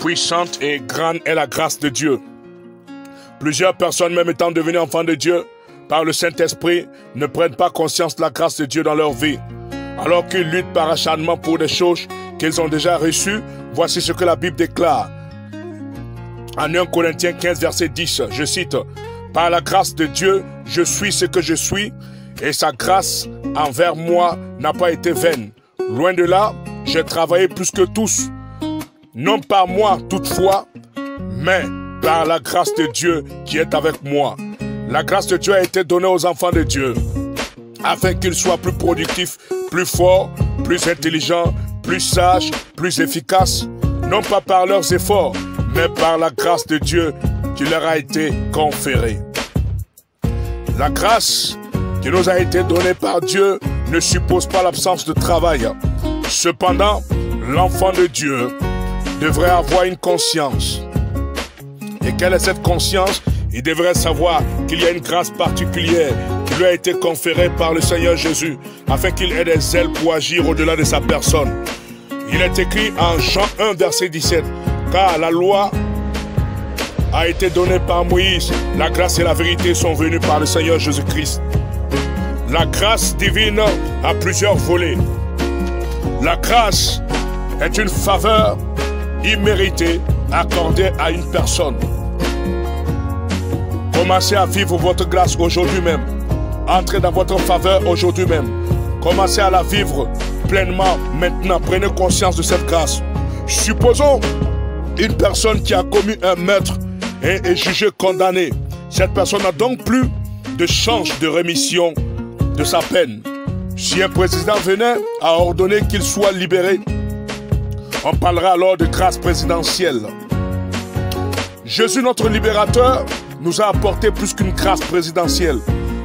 Puissante et grande est la grâce de Dieu. Plusieurs personnes, même étant devenues enfants de Dieu, par le Saint-Esprit, ne prennent pas conscience de la grâce de Dieu dans leur vie. Alors qu'ils luttent par acharnement pour des choses qu'ils ont déjà reçues, voici ce que la Bible déclare. En 1 Corinthiens 15, verset 10, je cite, « Par la grâce de Dieu, je suis ce que je suis, et sa grâce envers moi n'a pas été vaine. Loin de là, j'ai travaillé plus que tous, non par moi toutefois, mais par la grâce de Dieu qui est avec moi. » La grâce de Dieu a été donnée aux enfants de Dieu, afin qu'ils soient plus productifs, plus forts, plus intelligents, plus sages, plus efficaces, non pas par leurs efforts, mais par la grâce de Dieu qui leur a été conférée. La grâce qui nous a été donnée par Dieu ne suppose pas l'absence de travail. Cependant, l'enfant de Dieu devrait avoir une conscience. Et quelle est cette conscience? Il devrait savoir qu'il y a une grâce particulière qui lui a été conférée par le Seigneur Jésus, afin qu'il ait des ailes pour agir au-delà de sa personne. Il est écrit en Jean 1, verset 17, « Car la loi a été donnée par Moïse, la grâce et la vérité sont venues par le Seigneur Jésus-Christ. » La grâce divine a plusieurs volets. La grâce est une faveur imméritée accordée à une personne. Commencez à vivre votre grâce aujourd'hui même. Entrez dans votre faveur aujourd'hui même. Commencez à la vivre pleinement maintenant. Prenez conscience de cette grâce. Supposons une personne qui a commis un meurtre et est jugée condamnée. Cette personne n'a donc plus de chance de rémission de sa peine. Si un président venait à ordonner qu'il soit libéré, on parlera alors de grâce présidentielle. Jésus, notre libérateur, nous a apporté plus qu'une grâce présidentielle.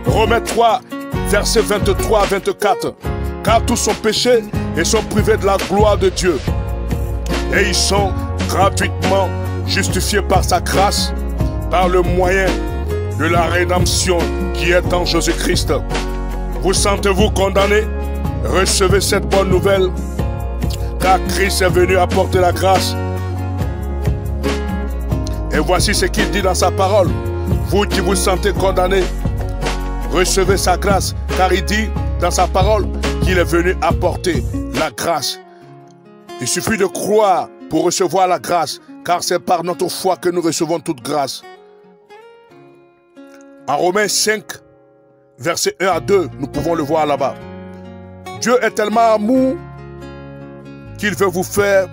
Romains 3, versets 23 à 24. Car tous sont péchés et sont privés de la gloire de Dieu. Et ils sont gratuitement justifiés par sa grâce, par le moyen de la rédemption qui est en Jésus-Christ. Vous sentez-vous condamné? Recevez cette bonne nouvelle, car Christ est venu apporter la grâce. Et voici ce qu'il dit dans sa parole. Vous qui vous sentez condamné, recevez sa grâce, car il dit dans sa parole qu'il est venu apporter la grâce. Il suffit de croire pour recevoir la grâce, car c'est par notre foi que nous recevons toute grâce. En Romains 5, versets 1 à 2, nous pouvons le voir là-bas. Dieu est tellement amour qu'il veut vous faire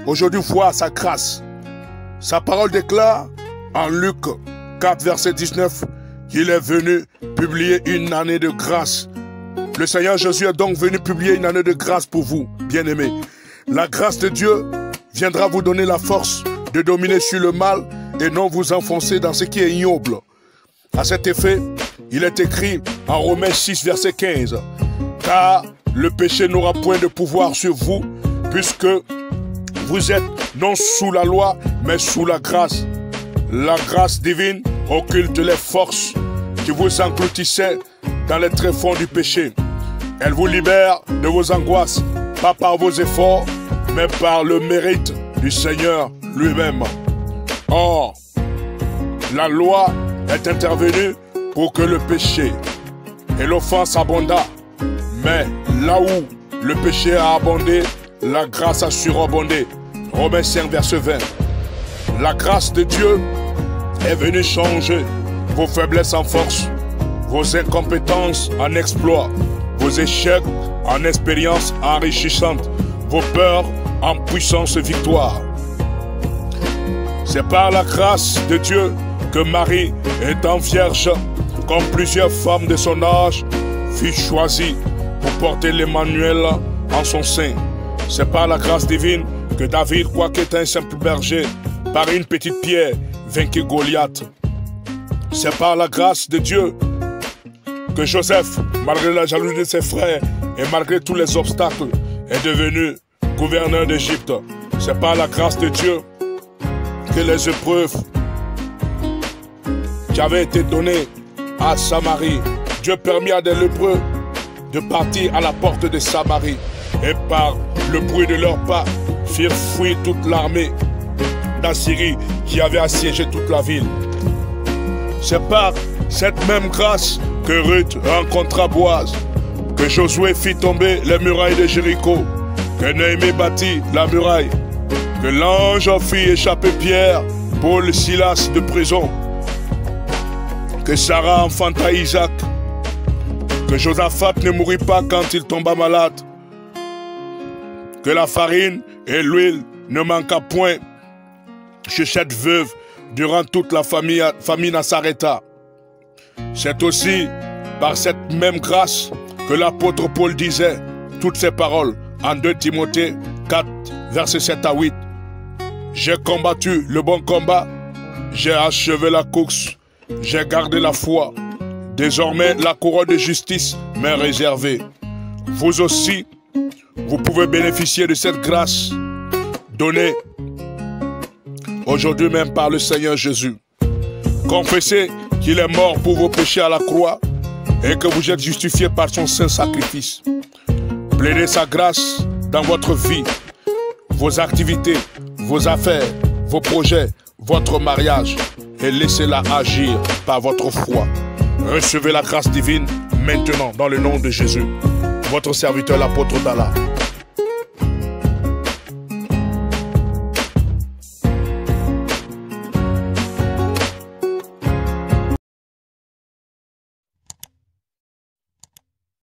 aujourd'hui voir sa grâce. Sa parole déclare en Luc 4, verset 19, qu'il est venu publier une année de grâce. Le Seigneur Jésus est donc venu publier une année de grâce pour vous, bien-aimés. La grâce de Dieu viendra vous donner la force de dominer sur le mal et non vous enfoncer dans ce qui est ignoble. À cet effet, il est écrit en Romains 6, verset 15, « Car le péché n'aura point de pouvoir sur vous, puisque vous êtes non sous la loi, mais sous la grâce. La grâce divine occulte les forces qui vous engloutissaient dans les tréfonds du péché. Elle vous libère de vos angoisses, pas par vos efforts, mais par le mérite du Seigneur lui-même. Or, la loi est intervenue pour que le péché et l'offense abondât. Mais là où le péché a abondé, la grâce a surabondé. Romains 5, verset 20. La grâce de Dieu est venue changer vos faiblesses en force, vos incompétences en exploits, vos échecs en expériences enrichissantes, vos peurs en puissance victoire. C'est par la grâce de Dieu que Marie, étant vierge, comme plusieurs femmes de son âge, fut choisie pour porter l'Emmanuel en son sein. C'est par la grâce divine que David, quoique un simple berger, par une petite pierre, vainquit Goliath. C'est par la grâce de Dieu que Joseph, malgré la jalousie de ses frères et malgré tous les obstacles, est devenu gouverneur d'Égypte. C'est par la grâce de Dieu que les épreuves qui avaient été données à Samarie, Dieu permit à des lépreux de partir à la porte de Samarie et par le bruit de leurs pas firent fuir toute l'armée d'Assyrie qui avait assiégé toute la ville. C'est par cette même grâce que Ruth rencontra Boaz, que Josué fit tomber les murailles de Jéricho, que Néhémie bâtit la muraille, que l'ange fit échapper Pierre, Paul, Silas de prison, que Sarah enfanta Isaac, que Josaphat ne mourut pas quand il tomba malade, que la farine et l'huile ne manqua point chez cette veuve durant toute la famine s'arrêta. C'est aussi par cette même grâce que l'apôtre Paul disait toutes ces paroles en 2 Timothée 4, versets 7 à 8. J'ai combattu le bon combat, j'ai achevé la course, j'ai gardé la foi. Désormais, la couronne de justice m'est réservée. Vous aussi, vous pouvez bénéficier de cette grâce donnée aujourd'hui même par le Seigneur Jésus. Confessez qu'il est mort pour vos péchés à la croix et que vous êtes justifiés par son saint sacrifice. Plaidez sa grâce dans votre vie, vos activités, vos affaires, vos projets, votre mariage et laissez-la agir par votre foi. Recevez la grâce divine maintenant dans le nom de Jésus. Votre serviteur l'apôtre d'Allah.